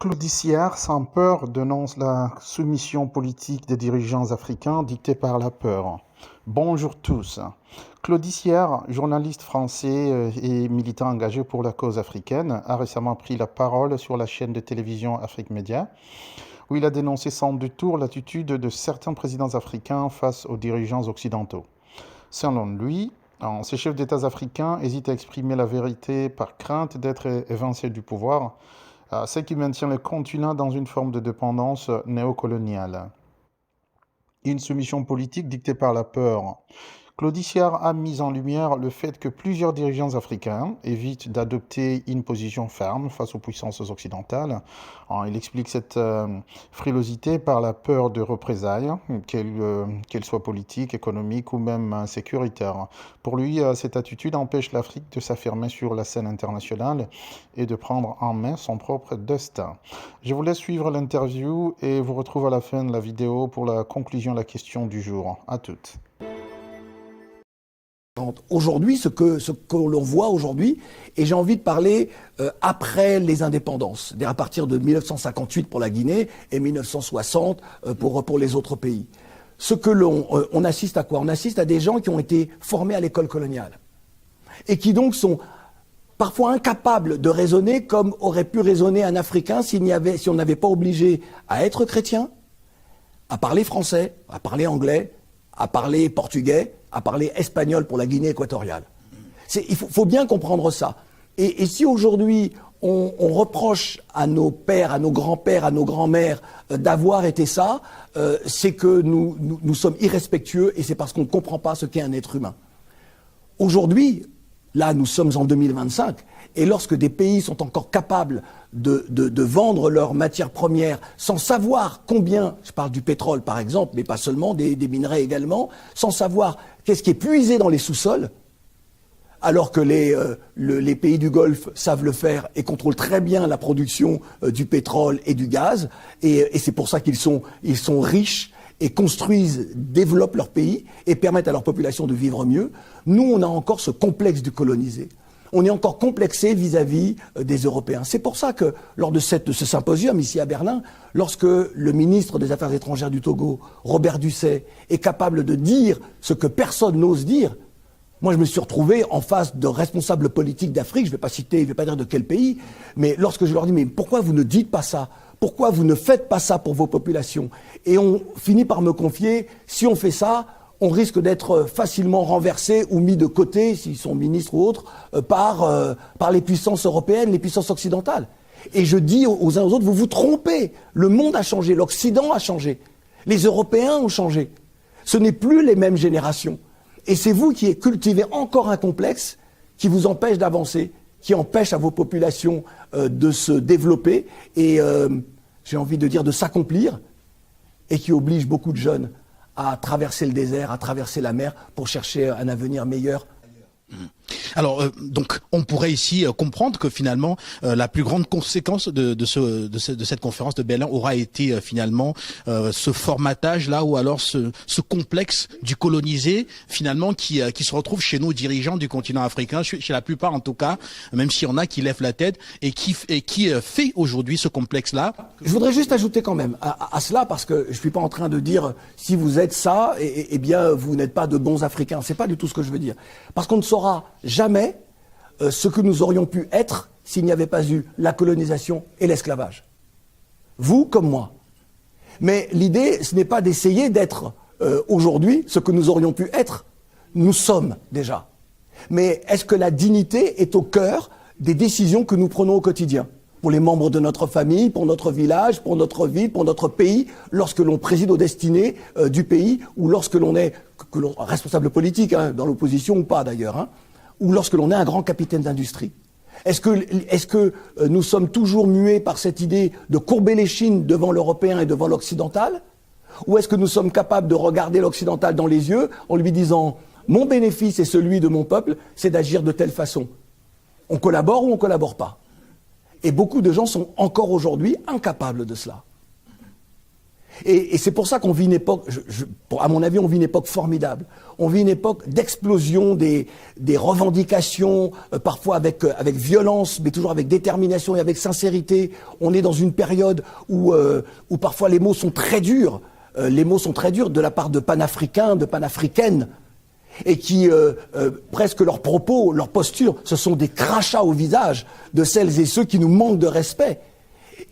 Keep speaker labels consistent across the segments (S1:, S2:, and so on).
S1: Claudiciaire, sans peur, dénonce la soumission politique des dirigeants africains dictée par la peur. Bonjour tous. Claudiciaire, journaliste français et militant engagé pour la cause africaine, a récemment pris la parole sur la chaîne de télévision Afrique Média, où il a dénoncé sans détour l'attitude de certains présidents africains face aux dirigeants occidentaux. Selon lui, ces chefs d'État africains hésitent à exprimer la vérité par crainte d'être évincés du pouvoir, ce qui maintient le continent dans une forme de dépendance néocoloniale. Une soumission politique dictée par la peur. Claudiciaire a mis en lumière le fait que plusieurs dirigeants africains évitent d'adopter une position ferme face aux puissances occidentales. Il explique cette frilosité par la peur de représailles, qu'elles soient politiques, économiques ou même sécuritaires. Pour lui, cette attitude empêche l'Afrique de s'affirmer sur la scène internationale et de prendre en main son propre destin. Je vous laisse suivre l'interview et vous retrouve à la fin de la vidéo pour la conclusion de la question du jour. À toutes.
S2: Aujourd'hui, ce que l'on voit aujourd'hui, et j'ai envie de parler après les indépendances, c'est-à-dire à partir de 1958 pour la Guinée et 1960 pour les autres pays. Ce que on assiste à quoi? On assiste à des gens qui ont été formés à l'école coloniale et qui donc sont parfois incapables de raisonner comme aurait pu raisonner un Africain si on n'avait pas obligé à être chrétien, à parler français, à parler anglais, à parler portugais, à parler espagnol pour la Guinée équatoriale. Il faut bien comprendre ça. Et si aujourd'hui on reproche à nos pères, à nos grands-pères, à nos grands-mères d'avoir été ça, c'est que nous sommes irrespectueux et c'est parce qu'on ne comprend pas ce qu'est un être humain. Aujourd'hui, là nous sommes en 2025, et lorsque des pays sont encore capables de vendre leurs matières premières sans savoir combien, je parle du pétrole par exemple, mais pas seulement, des minerais également, sans savoir qu'est-ce qui est puisé dans les sous-sols, alors que les pays du Golfe savent le faire et contrôlent très bien la production du pétrole et du gaz, et c'est pour ça qu'ils sont riches et construisent, développent leur pays et permettent à leur population de vivre mieux. Nous, on a encore ce complexe du colonisé. On est encore complexé vis-à-vis des Européens. C'est pour ça que, lors de ce symposium ici à Berlin, lorsque le ministre des Affaires étrangères du Togo, Robert Dussey, est capable de dire ce que personne n'ose dire, moi je me suis retrouvé en face de responsables politiques d'Afrique, je ne vais pas dire de quel pays, mais lorsque je leur dis, mais pourquoi vous ne dites pas ça ? Pourquoi vous ne faites pas ça pour vos populations? Et on finit par me confier, si on fait ça, on risque d'être facilement renversé ou mis de côté, s'ils sont ministres ou autres, par les puissances européennes, les puissances occidentales. Et je dis aux uns aux autres, vous vous trompez. Le monde a changé, l'Occident a changé. Les Européens ont changé. Ce n'est plus les mêmes générations. Et c'est vous qui cultivez encore un complexe qui vous empêche d'avancer, qui empêche à vos populations de se développer et, j'ai envie de dire, de s'accomplir, et qui oblige beaucoup de jeunes à traverser le désert, à traverser la mer pour chercher un avenir meilleur.
S3: Alors, donc, on pourrait ici comprendre que finalement, la plus grande conséquence de cette conférence de Berlin aura été finalement ce formatage-là, ou alors ce complexe du colonisé, finalement, qui se retrouve chez nos dirigeants du continent africain, chez la plupart en tout cas, même s'il y en a qui lèvent la tête, et qui fait aujourd'hui ce complexe-là.
S2: Je voudrais juste ajouter quand même à cela, parce que je suis pas en train de dire si vous êtes ça, eh bien vous n'êtes pas de bons Africains. C'est pas du tout ce que je veux dire. Parce qu'on ne saura jamais ce que nous aurions pu être s'il n'y avait pas eu la colonisation et l'esclavage. Vous comme moi. Mais l'idée, ce n'est pas d'essayer d'être aujourd'hui ce que nous aurions pu être. Nous sommes déjà. Mais est-ce que la dignité est au cœur des décisions que nous prenons au quotidien? Pour les membres de notre famille, pour notre village, pour notre ville, pour notre pays, lorsque l'on préside aux destinées du pays, ou lorsque l'on est responsable politique, dans l'opposition ou pas d'ailleurs, ou lorsque l'on est un grand capitaine d'industrie. Est-ce que nous sommes toujours muets par cette idée de courber les chines devant l'européen et devant l'occidental? Ou est-ce que nous sommes capables de regarder l'occidental dans les yeux en lui disant « Mon bénéfice et celui de mon peuple, c'est d'agir de telle façon ». On collabore ou on ne collabore pas? Et beaucoup de gens sont encore aujourd'hui incapables de cela. Et c'est pour ça qu'on vit une époque, à mon avis, on vit une époque formidable. On vit une époque d'explosion des revendications, parfois avec violence, mais toujours avec détermination et avec sincérité. On est dans une période où parfois les mots sont très durs. Les mots sont très durs de la part de panafricains, de panafricaines, et qui, presque leurs propos, leurs postures, ce sont des crachats au visage de celles et ceux qui nous manquent de respect.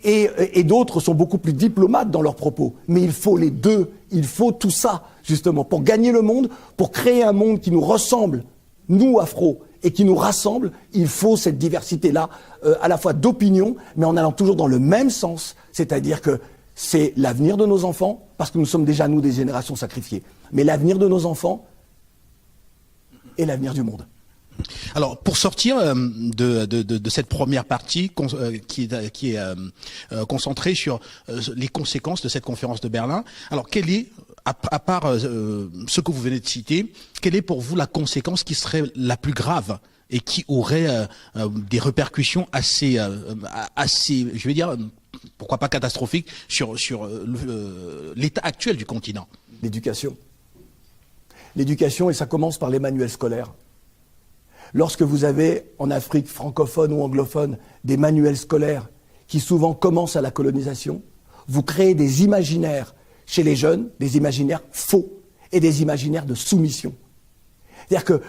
S2: Et d'autres sont beaucoup plus diplomates dans leurs propos. Mais il faut les deux, il faut tout ça, justement, pour gagner le monde, pour créer un monde qui nous ressemble, nous, Afro, et qui nous rassemble. Il faut cette diversité-là, à la fois d'opinion, mais en allant toujours dans le même sens, c'est-à-dire que c'est l'avenir de nos enfants, parce que nous sommes déjà, nous, des générations sacrifiées, mais l'avenir de nos enfants et l'avenir du monde.
S3: Alors, pour sortir de cette première partie qui est concentrée sur les conséquences de cette conférence de Berlin, alors quelle est, à part ce que vous venez de citer, quelle est pour vous la conséquence qui serait la plus grave et qui aurait des répercussions assez, je vais dire, pourquoi pas catastrophiques sur l'état actuel du continent?
S2: L'éducation. L'éducation, et ça commence par les manuels scolaires. Lorsque vous avez, en Afrique francophone ou anglophone, des manuels scolaires qui souvent commencent à la colonisation, vous créez des imaginaires chez les jeunes, des imaginaires faux et des imaginaires de soumission. C'est-à-dire que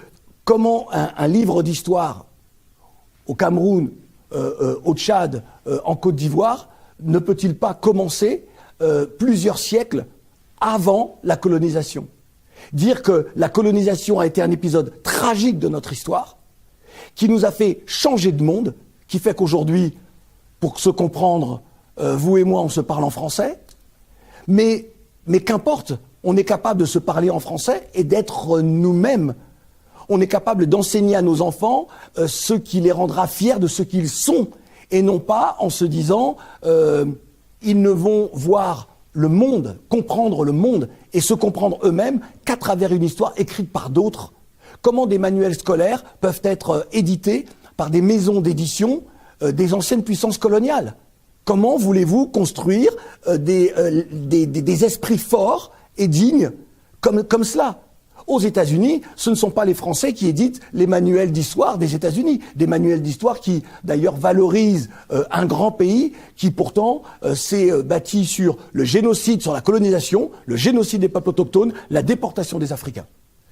S2: comment un livre d'histoire au Cameroun, au Tchad, en Côte d'Ivoire, ne peut-il pas commencer plusieurs siècles avant la colonisation? Dire que la colonisation a été un épisode tragique de notre histoire, qui nous a fait changer de monde, qui fait qu'aujourd'hui, pour se comprendre, vous et moi, on se parle en français, mais qu'importe, on est capable de se parler en français et d'être nous-mêmes. On est capable d'enseigner à nos enfants ce qui les rendra fiers de ce qu'ils sont, et non pas en se disant ils ne vont voir le monde, comprendre le monde et se comprendre eux-mêmes qu'à travers une histoire écrite par d'autres. Comment des manuels scolaires peuvent être édités par des maisons d'édition des anciennes puissances coloniales? Comment voulez-vous construire des esprits forts et dignes comme cela? Aux États-Unis, ce ne sont pas les Français qui éditent les manuels d'histoire des États-Unis. Des manuels d'histoire qui, d'ailleurs, valorisent un grand pays qui, pourtant, s'est bâti sur le génocide, sur la colonisation, le génocide des peuples autochtones, la déportation des Africains.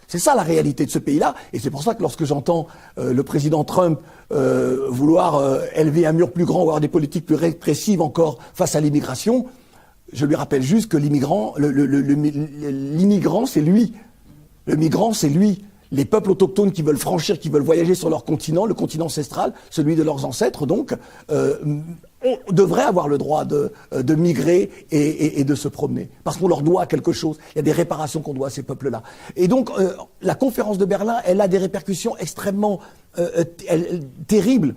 S2: C'est ça la réalité de ce pays-là. Et c'est pour ça que lorsque j'entends le président Trump vouloir élever un mur plus grand, ou avoir des politiques plus répressives encore face à l'immigration, je lui rappelle juste que l'immigrant, c'est lui. Le migrant, c'est lui. Les peuples autochtones qui veulent franchir, qui veulent voyager sur leur continent, le continent ancestral, celui de leurs ancêtres, donc, on devrait avoir le droit de migrer et de se promener. Parce qu'on leur doit quelque chose. Il y a des réparations qu'on doit à ces peuples-là. Et donc, la conférence de Berlin, elle a des répercussions extrêmement terribles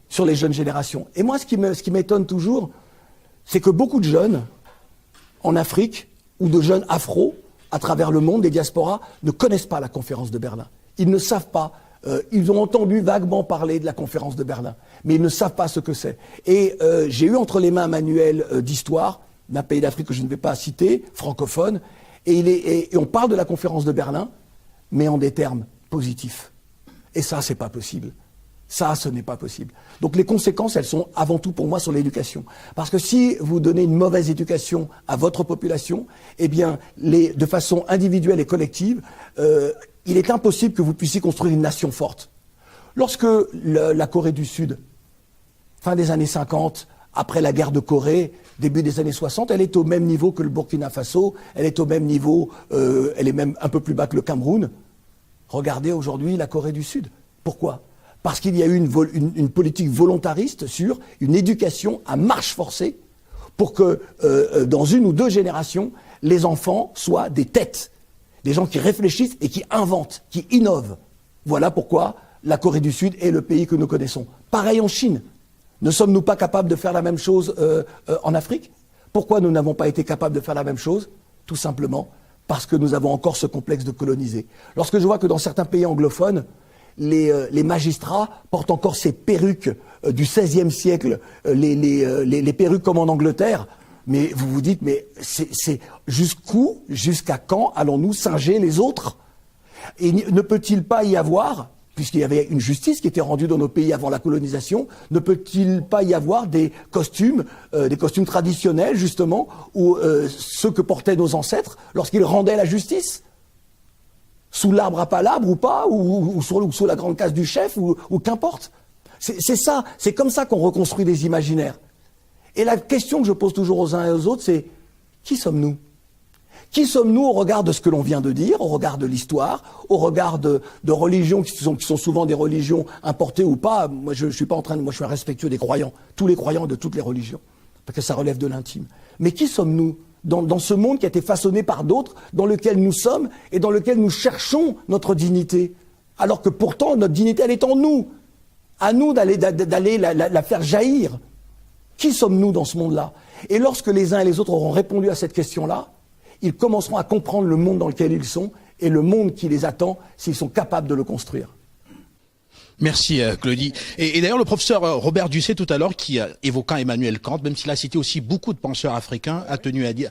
S2: sur les jeunes générations. Et moi, ce qui m'étonne toujours, c'est que beaucoup de jeunes, en Afrique, ou de jeunes afro, à travers le monde, des diasporas, ne connaissent pas la conférence de Berlin. Ils ne savent pas. Ils ont entendu vaguement parler de la conférence de Berlin, mais ils ne savent pas ce que c'est. Et j'ai eu entre les mains un manuel d'histoire d'un pays d'Afrique que je ne vais pas citer, francophone, et on parle de la conférence de Berlin, mais en des termes positifs. Et ça, c'est pas possible. Ça, ce n'est pas possible. Donc les conséquences, elles sont avant tout pour moi sur l'éducation. Parce que si vous donnez une mauvaise éducation à votre population, eh bien, de façon individuelle et collective, il est impossible que vous puissiez construire une nation forte. Lorsque la Corée du Sud, fin des années 50, après la guerre de Corée, début des années 60, elle est au même niveau que le Burkina Faso, elle est au même niveau, elle est même un peu plus bas que le Cameroun. Regardez aujourd'hui la Corée du Sud. Pourquoi ? Parce qu'il y a eu une politique volontariste sur une éducation à marche forcée pour que dans une ou deux générations, les enfants soient des têtes, des gens qui réfléchissent et qui inventent, qui innovent. Voilà pourquoi la Corée du Sud est le pays que nous connaissons. Pareil en Chine. Ne sommes-nous pas capables de faire la même chose en Afrique? Pourquoi nous n'avons pas été capables de faire la même chose? Tout simplement parce que nous avons encore ce complexe de coloniser. Lorsque je vois que dans certains pays anglophones, les magistrats portent encore ces perruques du XVIe siècle, les perruques comme en Angleterre, Mais vous vous dites, mais c'est jusqu'où, jusqu'à quand allons-nous singer les autres? Et ne peut-il pas y avoir, puisqu'il y avait une justice qui était rendue dans nos pays avant la colonisation, ne peut-il pas y avoir des costumes traditionnels, justement, ou ceux que portaient nos ancêtres lorsqu'ils rendaient la justice? Sous l'arbre à palabre ou pas, ou sous la grande case du chef, ou qu'importe. C'est ça, c'est comme ça qu'on reconstruit des imaginaires. Et la question que je pose toujours aux uns et aux autres, c'est qui sommes-nous? Qui sommes-nous au regard de ce que l'on vient de dire, au regard de l'histoire, au regard de religions qui sont souvent des religions importées ou pas? Moi, je suis pas en train de, moi, je suis un respectueux des croyants, tous les croyants de toutes les religions, parce que ça relève de l'intime. Mais qui sommes-nous dans ce monde qui a été façonné par d'autres, dans lequel nous sommes et dans lequel nous cherchons notre dignité, alors que pourtant notre dignité elle est en nous, à nous d'aller la faire jaillir. Qui sommes-nous dans ce monde-là? Et lorsque les uns et les autres auront répondu à cette question-là, ils commenceront à comprendre le monde dans lequel ils sont et le monde qui les attend s'ils sont capables de le construire.
S3: Merci Claudie. Et d'ailleurs le professeur Robert Dussé tout à l'heure qui évoquant Emmanuel Kant, même s'il a cité aussi beaucoup de penseurs africains, a tenu à dire,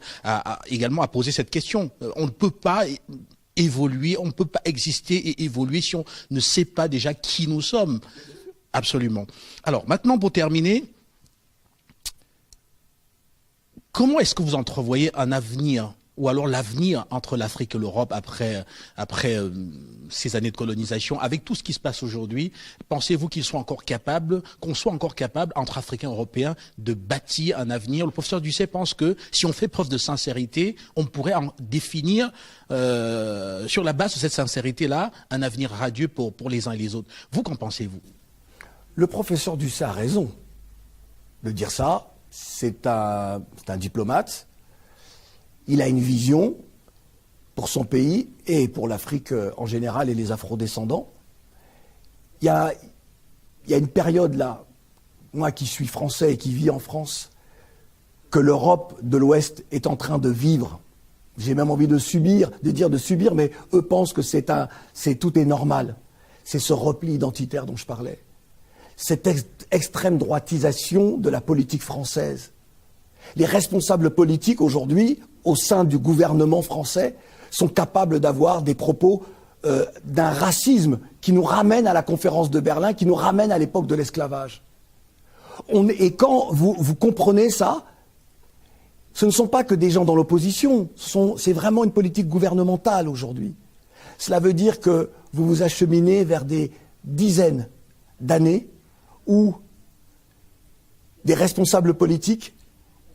S3: également à poser cette question. On ne peut pas évoluer, on ne peut pas exister et évoluer si on ne sait pas déjà qui nous sommes. Absolument. Alors maintenant pour terminer, comment est-ce que vous entrevoyez un avenir ou alors l'avenir entre l'Afrique et l'Europe après ces années de colonisation, avec tout ce qui se passe aujourd'hui? Pensez-vous qu'on soit encore capable, entre Africains et Européens, de bâtir un avenir? Le professeur Dussé pense que si on fait preuve de sincérité, on pourrait en définir, sur la base de cette sincérité-là, un avenir radieux pour les uns et les autres. Vous, qu'en pensez-vous?
S2: Le professeur Dussé a raison de dire ça. C'est un diplomate. Il a une vision pour son pays et pour l'Afrique en général et les afrodescendants. Il y a une période là, moi qui suis français et qui vis en France, que l'Europe de l'Ouest est en train de vivre. J'ai même envie de subir, mais eux pensent que tout est normal. C'est ce repli identitaire dont je parlais. Cette extrême droitisation de la politique française. Les responsables politiques aujourd'hui, au sein du gouvernement français, sont capables d'avoir des propos d'un racisme qui nous ramène à la conférence de Berlin, qui nous ramène à l'époque de l'esclavage. Et quand vous comprenez ça, ce ne sont pas que des gens dans l'opposition, c'est vraiment une politique gouvernementale aujourd'hui. Cela veut dire que vous vous acheminez vers des dizaines d'années où des responsables politiques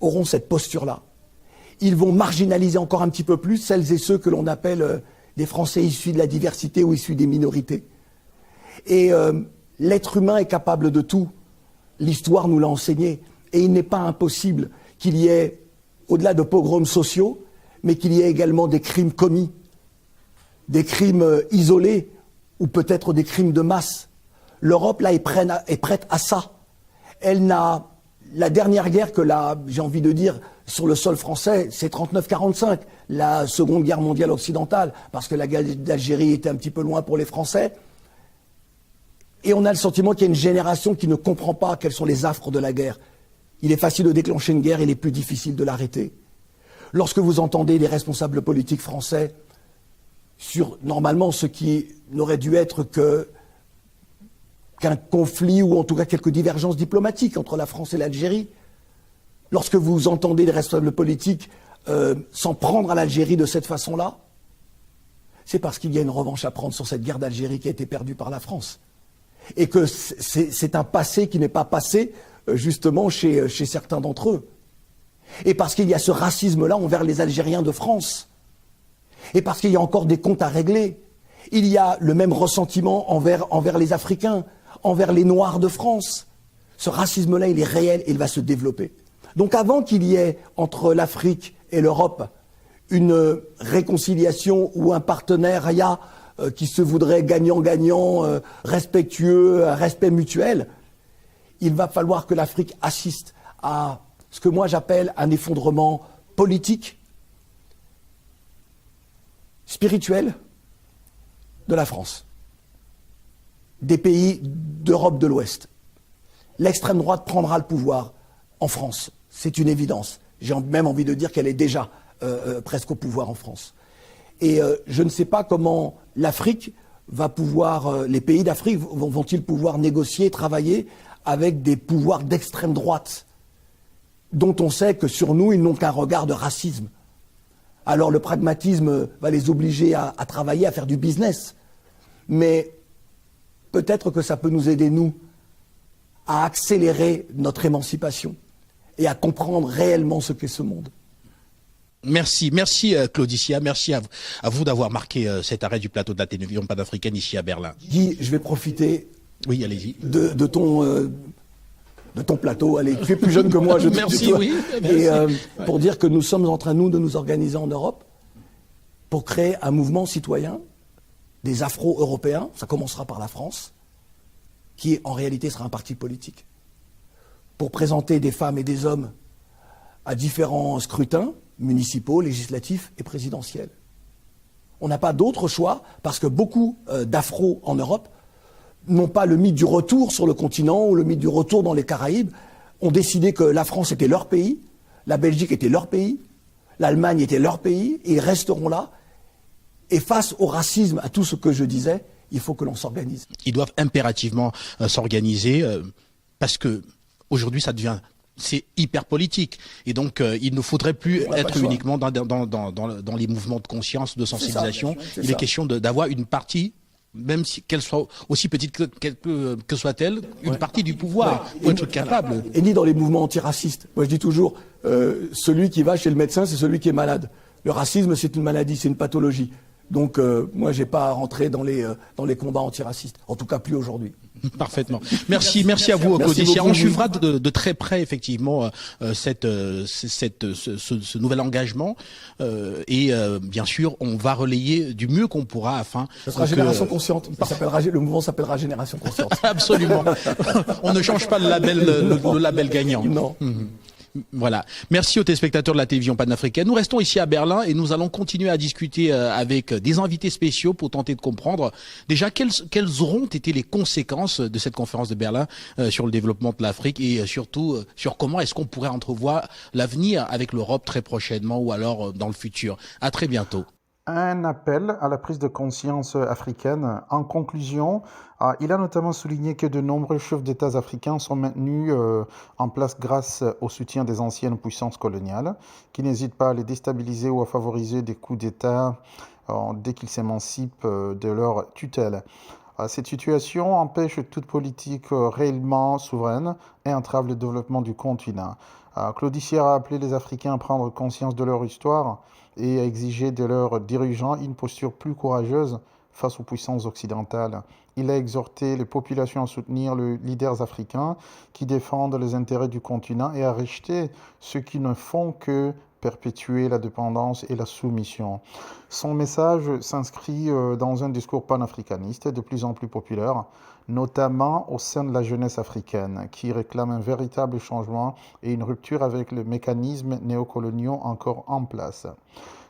S2: auront cette posture-là. Ils vont marginaliser encore un petit peu plus celles et ceux que l'on appelle des Français issus de la diversité ou issus des minorités. Et l'être humain est capable de tout. L'histoire nous l'a enseigné. Et il n'est pas impossible qu'il y ait, au-delà de pogroms sociaux, mais qu'il y ait également des crimes commis, des crimes isolés, ou peut-être des crimes de masse. L'Europe, là, est prête à ça. Elle n'a... La dernière guerre j'ai envie de dire, sur le sol français, c'est 39-45, la Seconde Guerre mondiale occidentale, parce que la guerre d'Algérie était un petit peu loin pour les Français. Et on a le sentiment qu'il y a une génération qui ne comprend pas quels sont les affres de la guerre. Il est facile de déclencher une guerre, il est plus difficile de l'arrêter. Lorsque vous entendez les responsables politiques français sur, normalement, ce qui n'aurait dû être qu'un conflit ou en tout cas quelques divergences diplomatiques entre la France et l'Algérie. Lorsque vous entendez les responsables politiques s'en prendre à l'Algérie de cette façon-là, c'est parce qu'il y a une revanche à prendre sur cette guerre d'Algérie qui a été perdue par la France. Et que c'est un passé qui n'est pas passé justement chez certains d'entre eux. Et parce qu'il y a ce racisme-là envers les Algériens de France. Et parce qu'il y a encore des comptes à régler. Il y a le même ressentiment envers les Africains, envers les Noirs de France. Ce racisme-là, il est réel et il va se développer. Donc avant qu'il y ait entre l'Afrique et l'Europe une réconciliation ou un partenariat qui se voudrait gagnant-gagnant, respectueux, un respect mutuel, il va falloir que l'Afrique assiste à ce que moi j'appelle un effondrement politique, spirituel de la France, des pays d'Europe de l'Ouest. L'extrême droite prendra le pouvoir en France, c'est une évidence. J'ai même envie de dire qu'elle est déjà presque au pouvoir en France. Et je ne sais pas comment l'Afrique va pouvoir, les pays d'Afrique vont-ils pouvoir négocier, travailler avec des pouvoirs d'extrême droite, dont on sait que sur nous, ils n'ont qu'un regard de racisme. Alors le pragmatisme va les obliger à travailler, à faire du business. Mais peut-être que ça peut nous aider, nous, à accélérer notre émancipation et à comprendre réellement ce qu'est ce monde.
S3: Merci Claudicia, merci à vous d'avoir marqué cet arrêt du plateau de la télévision panafricaine ici à Berlin.
S2: Guy, je vais profiter
S3: Oui, allez-y.
S2: de ton plateau. Allez, tu es plus jeune que moi, je te
S3: Merci, oui.
S2: Et pour dire que nous sommes en train, nous, de nous organiser en Europe pour créer un mouvement citoyen des Afro-Européens, ça commencera par la France, qui en réalité sera un parti politique, pour présenter des femmes et des hommes à différents scrutins, municipaux, législatifs et présidentiels. On n'a pas d'autre choix, parce que beaucoup d'Afro en Europe n'ont pas le mythe du retour sur le continent ou le mythe du retour dans les Caraïbes, ont décidé que la France était leur pays, la Belgique était leur pays, l'Allemagne était leur pays, et ils resteront là. Et face au racisme, à tout ce que je disais, il faut que l'on s'organise.
S3: Ils doivent impérativement s'organiser parce que aujourd'hui ça devient c'est hyper politique et donc il ne faudrait plus être uniquement dans les mouvements de conscience, de sensibilisation. Il est question d'avoir une partie, même si qu'elle soit aussi petite que soit-elle, une partie du pouvoir pour être capable.
S2: Et ni dans les mouvements antiracistes. Moi je dis toujours, celui qui va chez le médecin, c'est celui qui est malade. Le racisme, c'est une maladie, c'est une pathologie. Donc moi, j'ai pas à rentrer dans les combats antiracistes. En tout cas, plus aujourd'hui.
S3: Parfaitement. Merci à vous, Claudicia. On suivra de très près, effectivement, ce nouvel engagement. Et bien sûr, on va relayer du mieux qu'on pourra afin...
S2: Ce sera Génération Consciente. Le mouvement s'appellera Génération Consciente.
S3: Absolument. On ne change pas le label gagnant.
S2: Non.
S3: Voilà. Merci aux téléspectateurs de la télévision panafricaine. Nous restons ici à Berlin et nous allons continuer à discuter avec des invités spéciaux pour tenter de comprendre déjà quelles auront été les conséquences de cette conférence de Berlin sur le développement de l'Afrique et surtout sur comment est-ce qu'on pourrait entrevoir l'avenir avec l'Europe très prochainement ou alors dans le futur. À très bientôt.
S1: Un appel à la prise de conscience africaine. En conclusion, il a notamment souligné que de nombreux chefs d'État africains sont maintenus en place grâce au soutien des anciennes puissances coloniales, qui n'hésitent pas à les déstabiliser ou à favoriser des coups d'État dès qu'ils s'émancipent de leur tutelle. Cette situation empêche toute politique réellement souveraine et entrave le développement du continent. Claudicia a appelé les Africains à prendre conscience de leur histoire et à exiger de leurs dirigeants une posture plus courageuse face aux puissances occidentales. Il a exhorté les populations à soutenir les leaders africains qui défendent les intérêts du continent et à rejeter ceux qui ne font que perpétuer la dépendance et la soumission. Son message s'inscrit dans un discours panafricaniste de plus en plus populaire, notamment au sein de la jeunesse africaine, qui réclame un véritable changement et une rupture avec les mécanismes néocoloniaux encore en place.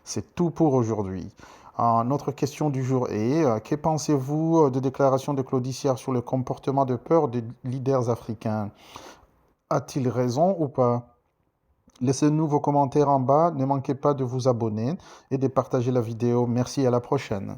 S1: C'est tout pour aujourd'hui. Notre question du jour est, que pensez-vous des déclarations de Claudicia sur le comportement de peur des leaders africains? A-t-il raison ou pas? Laissez-nous vos commentaires en bas, ne manquez pas de vous abonner et de partager la vidéo. Merci, à la prochaine.